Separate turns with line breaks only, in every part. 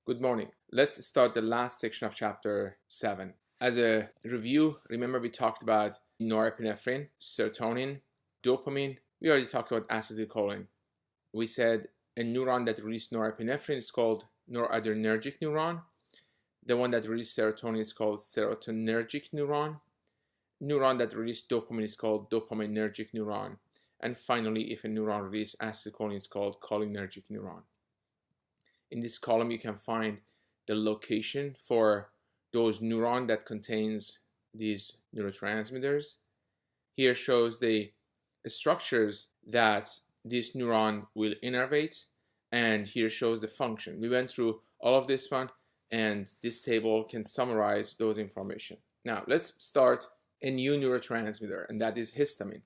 Good morning. Let's start the last section of chapter 7. As a review, remember we talked about norepinephrine, serotonin, dopamine. We already talked about acetylcholine. We said a neuron that releases norepinephrine is called noradrenergic neuron. The one that releases serotonin is called serotonergic neuron. Neuron that releases dopamine is called dopaminergic neuron. And finally, if a neuron releases acetylcholine, it's called cholinergic neuron. In this column, you can find the location for those neurons that contains these neurotransmitters. Here shows the structures that this neuron will innervate, and here shows the function. We went through all of this one, and this table can summarize those information. Now, let's start a new neurotransmitter, and that is histamine.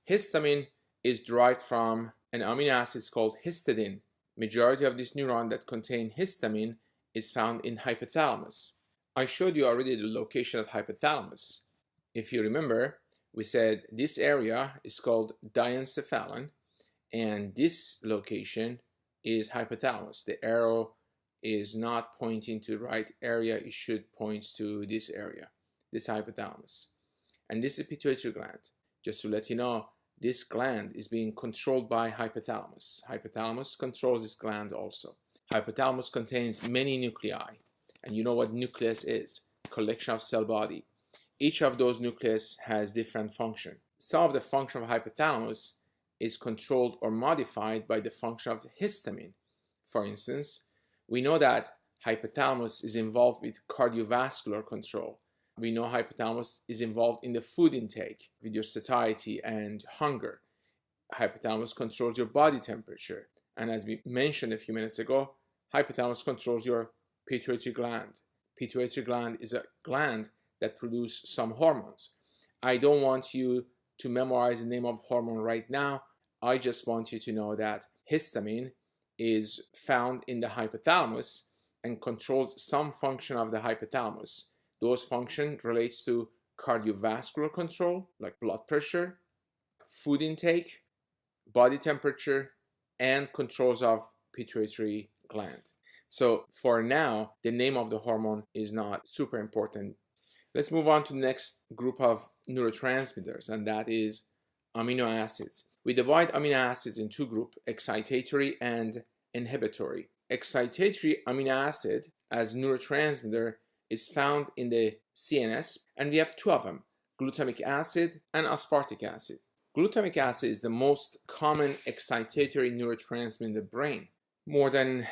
Histamine is derived from an amino acid called histidine. Majority of this neuron that contain histamine is found in hypothalamus. I showed you already the location of hypothalamus. If you remember, we said this area is called diencephalon, and this location is hypothalamus. The arrow is not pointing to the right area, it should point to this area, this hypothalamus. And this is pituitary gland. Just to let you know, this gland is being controlled by hypothalamus. Hypothalamus controls this gland also. Hypothalamus contains many nuclei, and you know what nucleus is, collection of cell body. Each of those nucleus has different function. Some of the function of hypothalamus is controlled or modified by the function of histamine. For instance, we know that hypothalamus is involved with cardiovascular control. We know hypothalamus is involved in the food intake with your satiety and hunger. Hypothalamus controls your body temperature. And as we mentioned a few minutes ago, hypothalamus controls your pituitary gland. Pituitary gland is a gland that produces some hormones. I don't want you to memorize the name of hormone right now. I just want you to know that histamine is found in the hypothalamus and controls some function of the hypothalamus. Those functions relates to cardiovascular control, like blood pressure, food intake, body temperature, and controls of pituitary gland. So for now, the name of the hormone is not super important. Let's move on to the next group of neurotransmitters, and that is amino acids. We divide amino acids in two groups, excitatory and inhibitory. Excitatory amino acid as neurotransmitter is found in the CNS, and we have two of them, glutamic acid and aspartic acid. Glutamic acid is the most common excitatory neurotransmitter in the brain. More than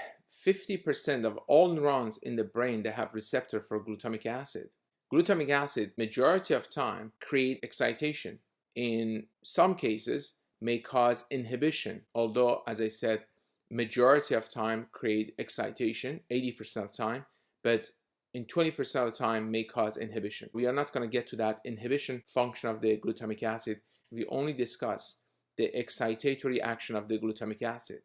50% of all neurons in the brain that have receptor for glutamic acid. Glutamic acid, majority of time, create excitation. In some cases, may cause inhibition, although, as I said, majority of time create excitation, 80% of time, but in 20% of the time may cause inhibition. We are not going to get to that inhibition function of the glutamic acid. We only discuss the excitatory action of the glutamic acid.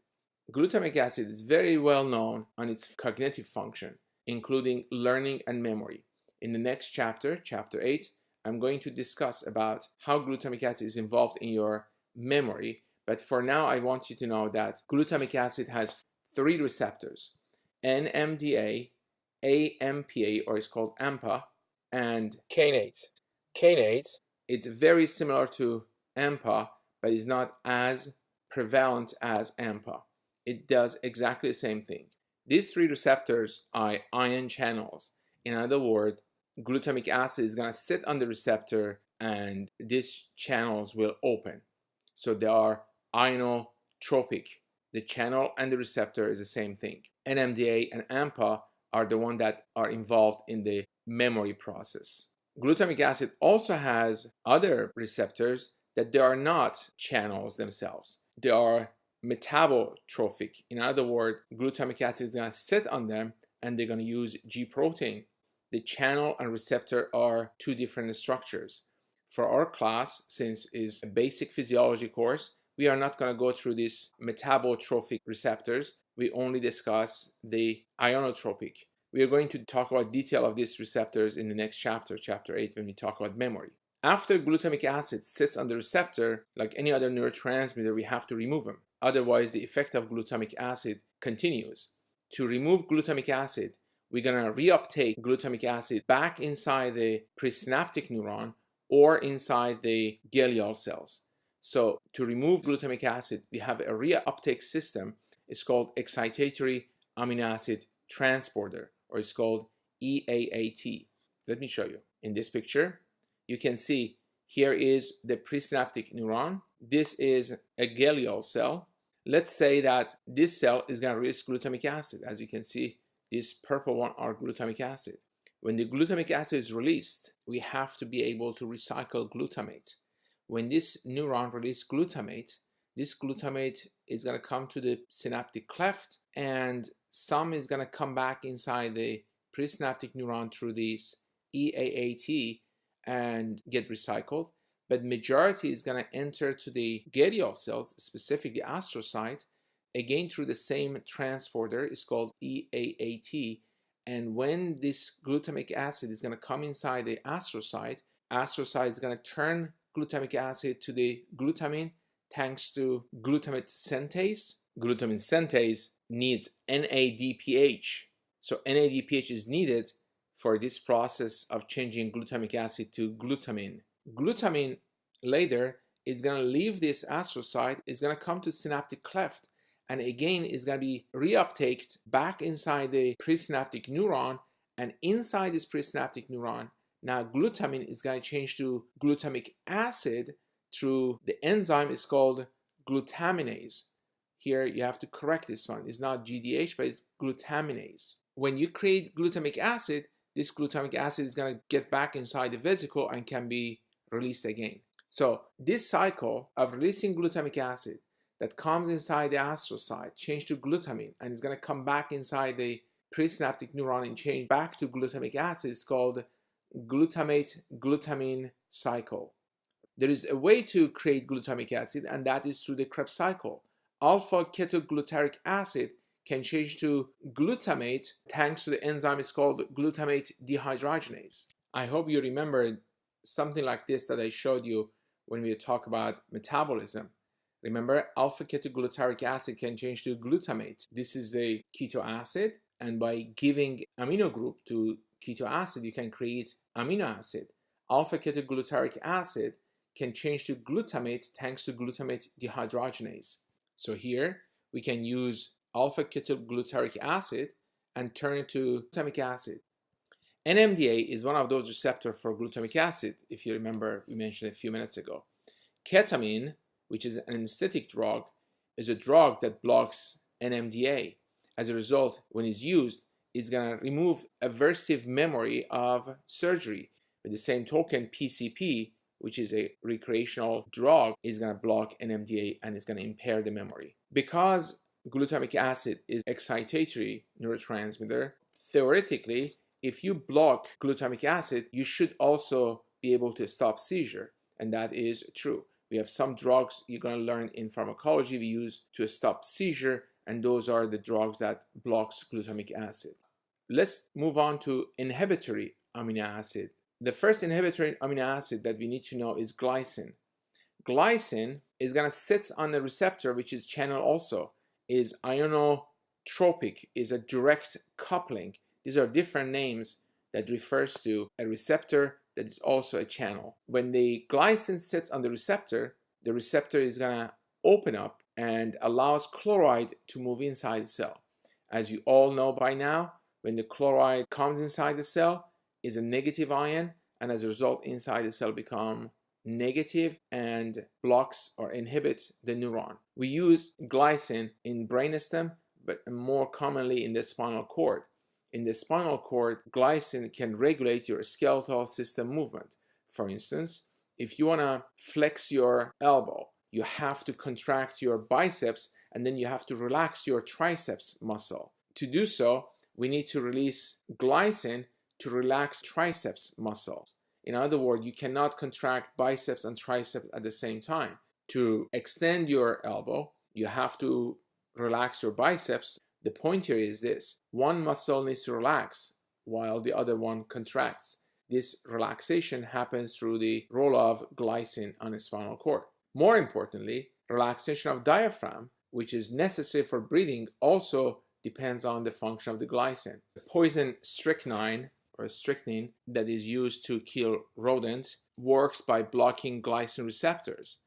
Glutamic acid is very well known on its cognitive function, including learning and memory. In the next chapter, chapter 8, I'm going to discuss about how glutamic acid is involved in your memory. But for now, I want you to know that glutamic acid has 3 receptors, NMDA, AMPA, or it's called AMPA, and kainate. Kainate, it's very similar to AMPA, but is not as prevalent as AMPA. It does exactly the same thing. These 3 receptors are ion channels. In other words, glutamic acid is going to sit on the receptor and these channels will open. So they are ionotropic. The channel and the receptor is the same thing. NMDA and AMPA are the ones that are involved in the memory process. Glutamic acid also has other receptors that they are not channels themselves. They are metabotropic. In other words, glutamic acid is going to sit on them and they're going to use G protein. The channel and receptor are 2 different structures. For our class, since it's a basic physiology course, we are not going to go through these metabotropic receptors. We only discuss the ionotropic. We are going to talk about detail of these receptors in the next chapter, chapter 8, when we talk about memory. After glutamic acid sits on the receptor, like any other neurotransmitter, we have to remove them. Otherwise, the effect of glutamic acid continues. To remove glutamic acid, we're going to reuptake glutamic acid back inside the presynaptic neuron or inside the glial cells. So to remove glutamic acid, we have a reuptake system. It's called excitatory amino acid transporter, or it's called EAAT. Let me show you. In this picture, you can see here is the presynaptic neuron. This is a glial cell. Let's say that this cell is going to release glutamic acid. As you can see, this purple one are glutamic acid. When the glutamic acid is released, we have to be able to recycle glutamate. When this neuron releases glutamate, this glutamate is going to come to the synaptic cleft, and some is going to come back inside the presynaptic neuron through this EAAT and get recycled. But majority is going to enter to the glial cells, specifically astrocyte, again through the same transporter. It's called EAAT. And when this glutamic acid is going to come inside the astrocyte is going to turn glutamic acid to the glutamine thanks to glutamate synthase. Glutamine synthase needs NADPH. So NADPH is needed for this process of changing glutamic acid to glutamine. Glutamine later is going to leave this astrocyte, is going to come to synaptic cleft, and again is going to be reuptaked back inside the presynaptic neuron, and inside this presynaptic neuron, now glutamine is going to change to glutamic acid through the enzyme is called glutaminase. Here you have to correct this one. It's not GDH, but it's glutaminase. When you create glutamic acid, this glutamic acid is going to get back inside the vesicle and can be released again. So this cycle of releasing glutamic acid that comes inside the astrocyte, change to glutamine, and is going to come back inside the presynaptic neuron and change back to glutamic acid is called glutamate-glutamine cycle. There is a way to create glutamic acid, and that is through the Krebs cycle. Alpha-ketoglutarate acid can change to glutamate thanks to the enzyme is called glutamate dehydrogenase. I hope you remember something like this that I showed you when we talk about metabolism. Remember, alpha-ketoglutarate acid can change to glutamate. This is the keto acid, and by giving amino group to keto acid, you can create amino acid. Alpha-ketoglutarate acid can change to glutamate thanks to glutamate dehydrogenase. So here we can use alpha-ketoglutarate acid and turn it to glutamic acid. NMDA is one of those receptors for glutamic acid, if you remember we mentioned a few minutes ago. Ketamine, which is an anesthetic drug, is a drug that blocks NMDA. As a result, when it's used, it's going to remove aversive memory of surgery. With the same token, PCP, which is a recreational drug, is going to block NMDA and is going to impair the memory. Because glutamic acid is excitatory neurotransmitter, theoretically, if you block glutamic acid, you should also be able to stop seizure, and that is true. We have some drugs you're going to learn in pharmacology we use to stop seizure, and those are the drugs that blocks glutamic acid. Let's move on to inhibitory amino acid. The first inhibitory amino acid that we need to know is glycine. Glycine is going to sit on the receptor, which is channel also, is ionotropic, is a direct coupling. These are different names that refers to a receptor that is also a channel. When the glycine sits on the receptor is going to open up and allows chloride to move inside the cell. As you all know by now, when the chloride comes inside the cell, is a negative ion, and as a result inside the cell become negative and blocks or inhibits the neuron. We use glycine in brainstem, but more commonly in the spinal cord. In the spinal cord, glycine can regulate your skeletal system movement. For instance, if you want to flex your elbow, you have to contract your biceps and then you have to relax your triceps muscle. To do so, we need to release glycine to relax triceps muscles. In other words, you cannot contract biceps and triceps at the same time. To extend your elbow, you have to relax your biceps. The point here is this: one muscle needs to relax while the other one contracts. This relaxation happens through the role of glycine on the spinal cord. More importantly, relaxation of diaphragm, which is necessary for breathing, also depends on the function of the glycine. The poison strychnine or strychnine that is used to kill rodents works by blocking glycine receptors.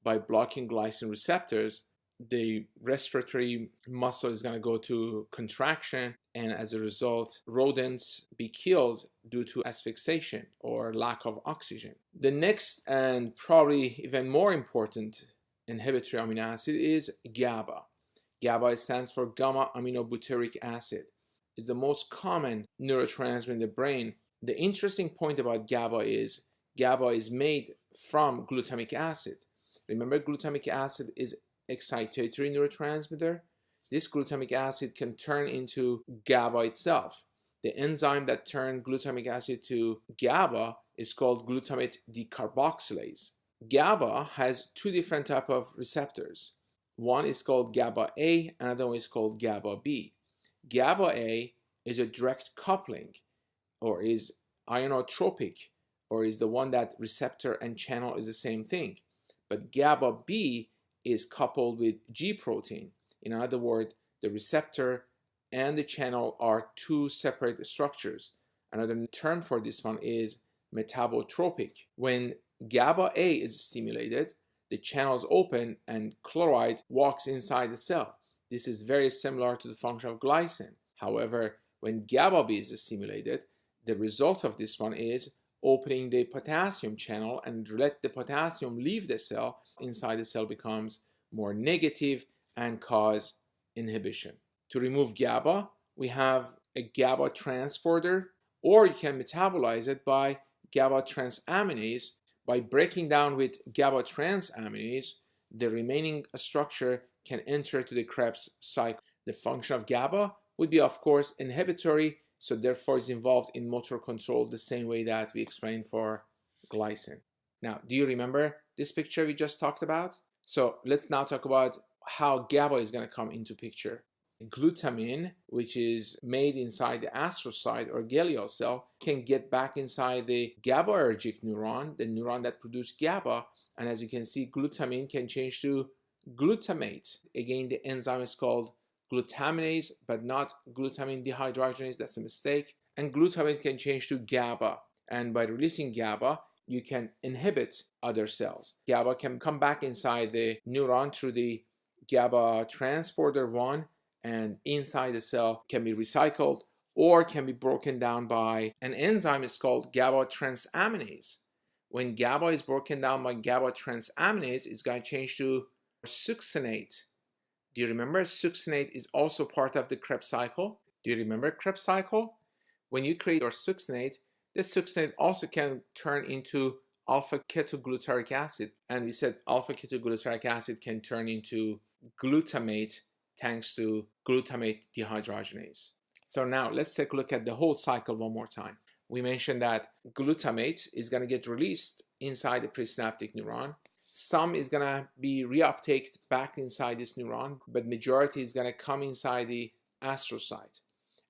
By blocking glycine receptors, the respiratory muscle is going to go to contraction, and as a result, rodents be killed due to asphyxiation or lack of oxygen. The next and probably even more important inhibitory amino acid is GABA. GABA stands for gamma aminobutyric acid. It's the most common neurotransmitter in the brain. The interesting point about GABA is made from glutamic acid. Remember, glutamic acid is excitatory neurotransmitter. This glutamic acid can turn into GABA itself. The enzyme that turns glutamic acid to GABA is called glutamate decarboxylase. GABA has two different types of receptors. One is called GABA A, another one is called GABA B. GABA A is a direct coupling, or is ionotropic, or is the one that receptor and channel is the same thing. But GABA B is coupled with G protein. In other words, the receptor and the channel are two separate structures. Another term for this one is metabotropic. When GABA A is stimulated, the channels open and chloride walks inside the cell. This is very similar to the function of glycine. However, when GABA B is stimulated, the result of this one is opening the potassium channel and let the potassium leave the cell. Inside the cell becomes more negative and cause inhibition. To remove GABA, we have a GABA transporter, or you can metabolize it by GABA transaminase. By breaking down with GABA transaminase, the remaining structure can enter to the Krebs cycle. The function of GABA would be, of course, inhibitory, so therefore is involved in motor control the same way that we explained for glycine. Now, do you remember this picture we just talked about? So let's now talk about how GABA is going to come into picture. Glutamine, which is made inside the astrocyte or glial cell, can get back inside the GABAergic neuron, the neuron that produces GABA, and as you can see, glutamine can change to glutamate. Again, the enzyme is called glutaminase, but not glutamine dehydrogenase. That's a mistake. And glutamate can change to GABA, and by releasing GABA, you can inhibit other cells. GABA can come back inside the neuron through the GABA transporter 1, and inside the cell can be recycled or can be broken down by an enzyme is called GABA transaminase. When GABA is broken down by GABA transaminase, it's going to change to succinate. Do you remember succinate is also part of the Krebs cycle? Do you remember Krebs cycle? When you create your succinate, this succinate also can turn into alpha ketoglutaric acid, and we said alpha ketoglutaric acid can turn into glutamate thanks to glutamate dehydrogenase. So now let's take a look at the whole cycle one more time. We mentioned that glutamate is going to get released inside the presynaptic neuron. Some is going to be reuptaked back inside this neuron, but majority is going to come inside the astrocyte.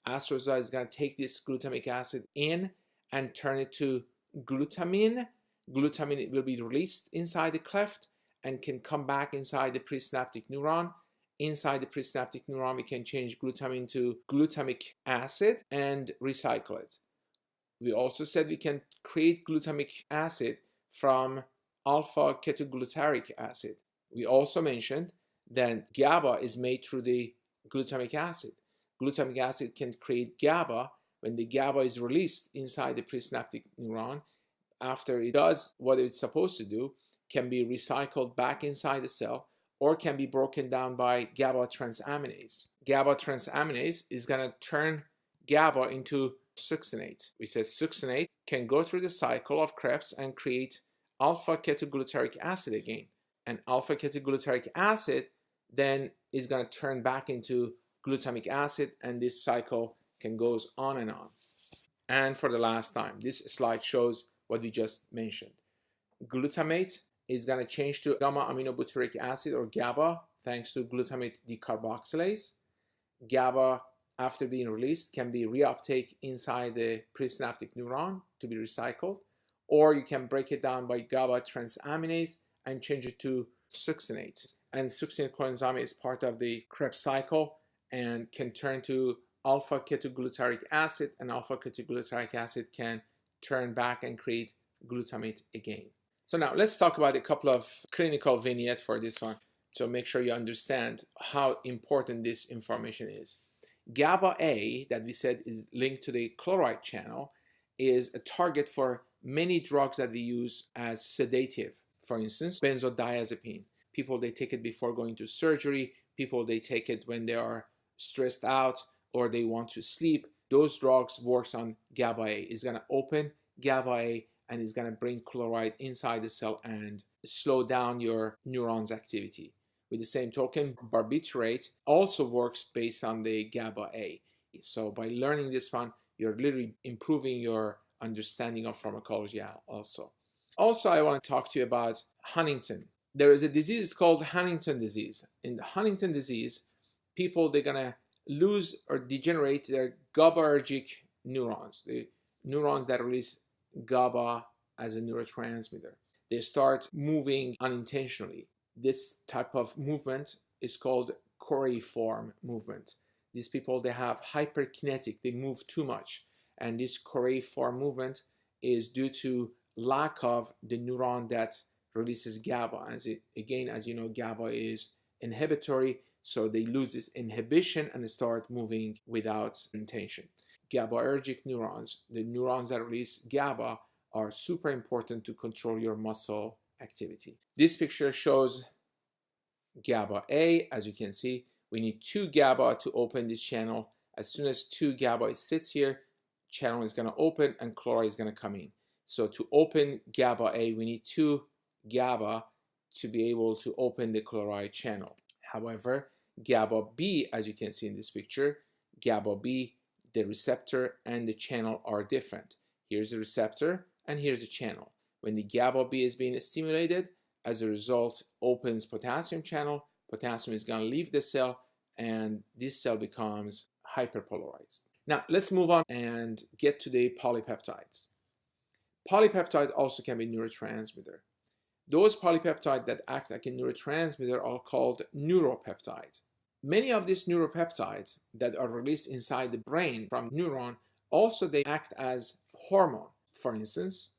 Astrocyte is going to take this glutamic acid in and turn it to glutamine. Glutamine will be released inside the cleft and can come back inside the presynaptic neuron. Inside the presynaptic neuron, we can change glutamine to glutamic acid and recycle it. We also said we can create glutamic acid from alpha ketoglutaric acid. We also mentioned that GABA is made through the glutamic acid. Glutamic acid can create GABA. When the GABA is released inside the presynaptic neuron, after it does what it's supposed to do, can be recycled back inside the cell or can be broken down by GABA transaminase. GABA transaminase is going to turn GABA into succinate. We said succinate can go through the cycle of Krebs and create alpha ketoglutaric acid again. And alpha ketoglutaric acid then is going to turn back into glutamic acid, and this cycle can goes on and on. And for the last time, this slide shows what we just mentioned. Glutamate is going to change to gamma aminobutyric acid or GABA thanks to glutamate decarboxylase. GABA, after being released, can be reuptake inside the presynaptic neuron to be recycled, or you can break it down by GABA transaminase and change it to succinate. And succinate coenzyme is part of the Krebs cycle, and can turn to alpha ketoglutaric acid, and alpha ketoglutaric acid can turn back and create glutamate again. So now let's talk about a couple of clinical vignettes for this one. So make sure you understand how important this information is. GABA A, that we said is linked to the chloride channel, is a target for many drugs that we use as sedative. For instance, benzodiazepine. People, they take it before going to surgery. People, they take it when they are stressed out or they want to sleep. Those drugs works on GABA A. It's going to open GABA A and it's going to bring chloride inside the cell and slow down your neurons' activity. With the same token, barbiturate also works based on the GABA A. So by learning this one, you're literally improving your understanding of pharmacology also. Also, I want to talk to you about Huntington. There is a disease called Huntington disease. In Huntington disease, people, they're going to lose or degenerate their GABAergic neurons, the neurons that release GABA as a neurotransmitter. They start moving unintentionally. This type of movement is called choreiform movement. These people, they have hyperkinetic, they move too much. And this choreiform movement is due to lack of the neuron that releases GABA. Again, as you know, GABA is inhibitory, so they lose this inhibition and start moving without intention. GABAergic neurons, the neurons that release GABA, are super important to control your muscle activity. This picture shows GABA A. As you can see, we need 2 GABA to open this channel. As soon as 2 GABA sits here, channel is going to open and chloride is going to come in. So to open GABA A, we need 2 GABA to be able to open the chloride channel. However, GABA B, as you can see in this picture, GABA B, the receptor and the channel are different. Here's the receptor and here's the channel. When the GABA B is being stimulated, as a result, opens potassium channel. Potassium is going to leave the cell and this cell becomes hyperpolarized. Now let's move on and get to the polypeptides. Polypeptide also can be neurotransmitter. Those polypeptides that act like a neurotransmitter are called neuropeptides. Many of these neuropeptides that are released inside the brain from neuron, also they act as hormone. For instance,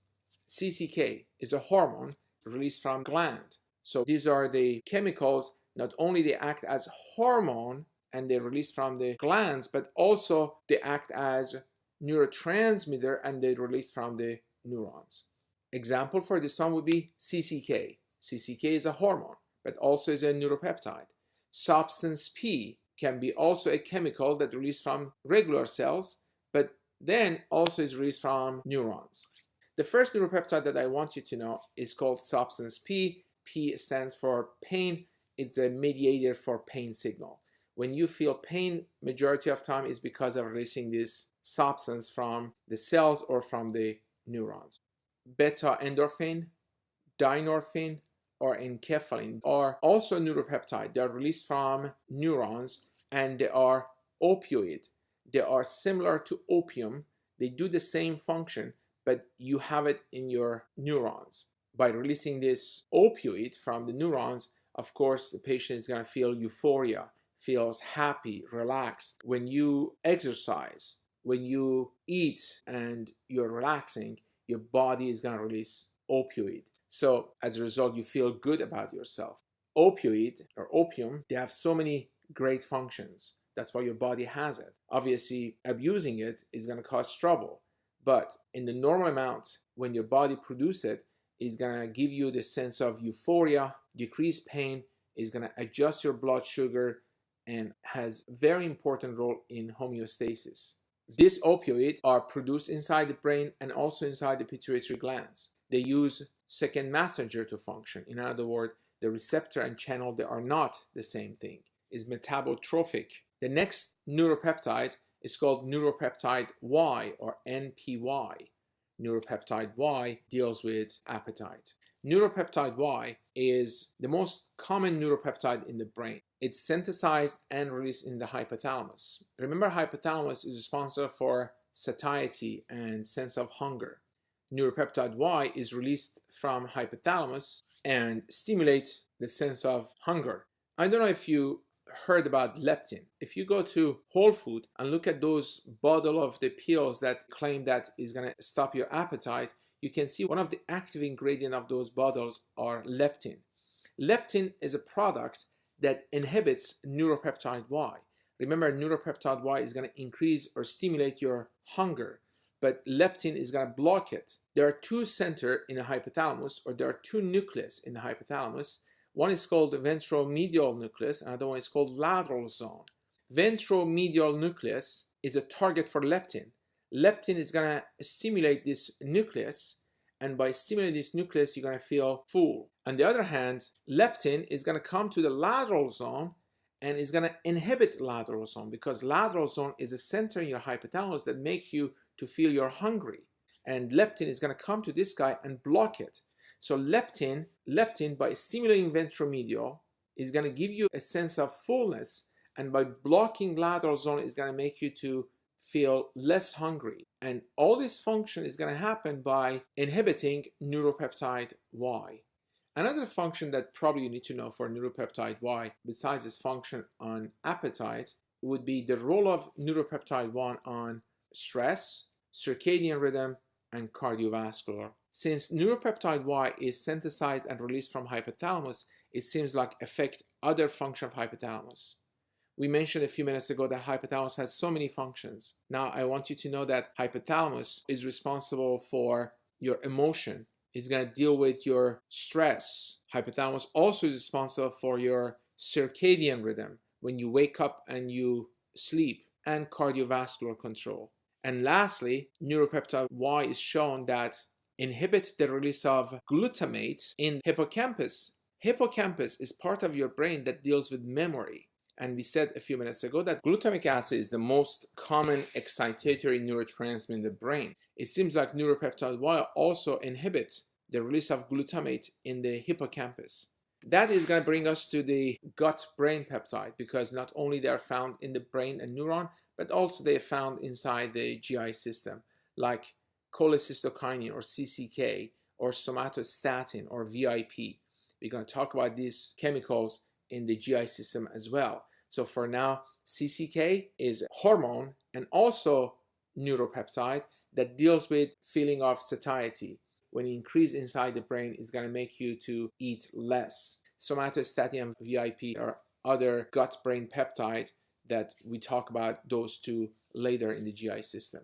CCK is a hormone released from gland. So these are the chemicals, not only they act as hormone and they release from the glands, but also they act as neurotransmitter and they release from the neurons. Example for this one would be CCK. CCK is a hormone, but also is a neuropeptide. Substance P can be also a chemical that released from regular cells, but then also is released from neurons. The first neuropeptide that I want you to know is called substance P. P stands for pain. It's a mediator for pain signal. When you feel pain, majority of time is because of releasing this substance from the cells or from the neurons. Beta endorphin, dynorphin, or enkephalin are also neuropeptide. They are released from neurons and they are opioid. They are similar to opium. They do the same function, but you have it in your neurons. By releasing this opioid from the neurons, of course, the patient is going to feel euphoria, feels happy, relaxed. When you exercise, when you eat and you're relaxing, your body is going to release opioid. So as a result, you feel good about yourself. Opioid or opium, they have so many great functions. That's why your body has it. Obviously, abusing it is going to cause trouble. But in the normal amount, when your body produces it, it's going to give you the sense of euphoria, decrease pain, is going to adjust your blood sugar, and has very important role in homeostasis. These opioids are produced inside the brain and also inside the pituitary glands. They use second messenger to function. In other words, the receptor and channel, they are not the same thing. It's metabotrophic. The next neuropeptide is called neuropeptide Y or NPY. Neuropeptide Y deals with appetite. Neuropeptide Y is the most common neuropeptide in the brain. It's synthesized and released in the hypothalamus. Remember, hypothalamus is responsible for satiety and sense of hunger. Neuropeptide Y is released from hypothalamus and stimulates the sense of hunger. I don't know if you heard about leptin. If you go to Whole Food and look at those bottle of the pills that claim that is going to stop your appetite, you can see one of the active ingredient of those bottles are leptin. Leptin is a product that inhibits neuropeptide Y. Remember, neuropeptide Y is going to increase or stimulate your hunger, but leptin is going to block it. There are two centers in the hypothalamus, or there are two nucleus in the hypothalamus. One is called the ventromedial nucleus, and another one is called lateral zone. Ventromedial nucleus is a target for leptin. Leptin is going to stimulate this nucleus, and by stimulating this nucleus, you're going to feel full. On the other hand, leptin is going to come to the lateral zone and is going to inhibit lateral zone, because lateral zone is a center in your hypothalamus that makes you to feel you're hungry. And leptin is going to come to this guy and block it. So leptin by stimulating ventromedial is going to give you a sense of fullness, and by blocking lateral zone is going to make you to feel less hungry. And all this function is going to happen by inhibiting neuropeptide Y. Another function that probably you need to know for neuropeptide Y, besides its function on appetite, would be the role of neuropeptide 1 on stress, circadian rhythm, and cardiovascular. Since neuropeptide Y is synthesized and released from hypothalamus, it seems like affect other function of hypothalamus. We mentioned a few minutes ago that hypothalamus has so many functions. Now I want you to know that hypothalamus is responsible for your emotion. It's going to deal with your stress. Hypothalamus also is responsible for your circadian rhythm, when you wake up and you sleep, and cardiovascular control. And lastly, neuropeptide Y is shown that inhibits the release of glutamate in hippocampus. Hippocampus is part of your brain that deals with memory. And we said a few minutes ago that glutamic acid is the most common excitatory neurotransmitter in the brain. It seems like neuropeptide Y also inhibits the release of glutamate in the hippocampus. That is going to bring us to the gut-brain peptide, because not only they are found in the brain and neuron, but also they are found inside the GI system, like cholecystokinin or CCK, or somatostatin or VIP. We're going to talk about these chemicals in the GI system as well. So for now, CCK is a hormone and also neuropeptide that deals with feeling of satiety. When you increase inside the brain, it's going to make you to eat less. Somatostatin and VIP are other gut-brain peptide that we talk about those two later in the GI system.